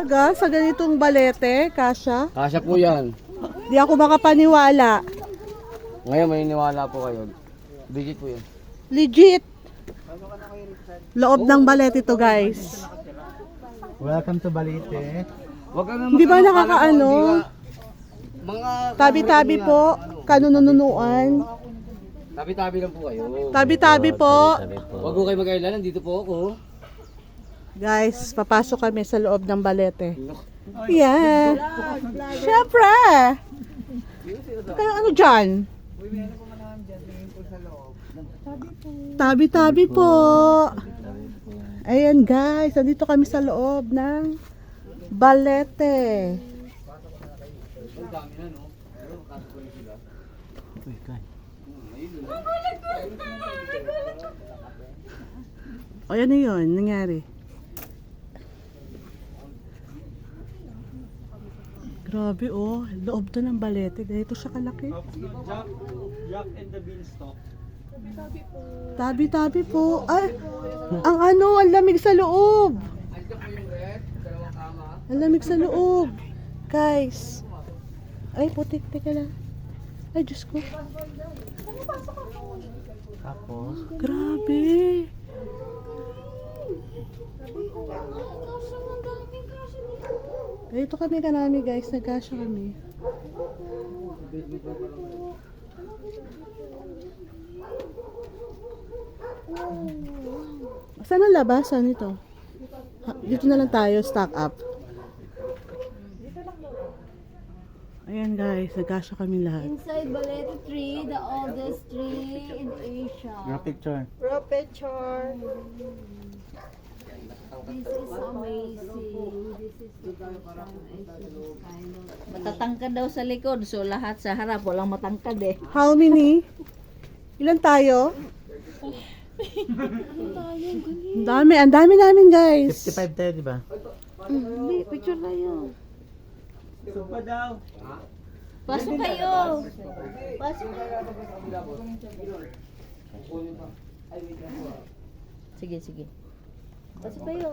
Aga, sa ganitong balete, kasha. Kasya po yan. Di ako makapaniwala. Ngayon maniniwala po kayo. Bigit po yan. Legit. Loob ng balete to, guys. Welcome to Balite. Wag ka na Hindi ba nakakaano? Mga Tabi-tabi po, kanununuan. tabi-tabi lang po kayo. Tabi-tabi po. Wag ko kayo mag-alala, nandito po ako. Guys, papasok kami sa loob ng balete. Yan. Siyempre. Ano dyan? Tabi-tabi po. Ayan guys, nandito kami sa loob ng balete. Ang dami na, no? Pero makakapag sila. O yan na yun, nangyari. Grabe oh, loob to ng balete. Ganito siya kalaki. Jack and the Beanstalk. Tabi-tabi po. Ay, ang ano, ang lamig sa loob. Andiyan po yung red, dalawang kama. Ang lamig sa loob. Guys. Ay, putik. Teka lang. Ay, Diyos ko. Tapos, Grabe. Dito kami kanami guys. Nagkasya kami. Saan ang labasan ito? Dito na lang tayo, stock up. Ayan guys, nagkasya kami lahat. Inside Balete tree, the oldest tree in Asia. your picture. This is amazing. This is the first time I see this kind of. Matatangkad daw sa likod, so lahat sa harap walang matangkad eh. How many? Ilan tayo? Ang dami namin guys. 55 tayo, di ba? Hindi, picture tayo. Supa daw. Pasok kayo. Pasok kayo. Sige, sige. Pasok kayo.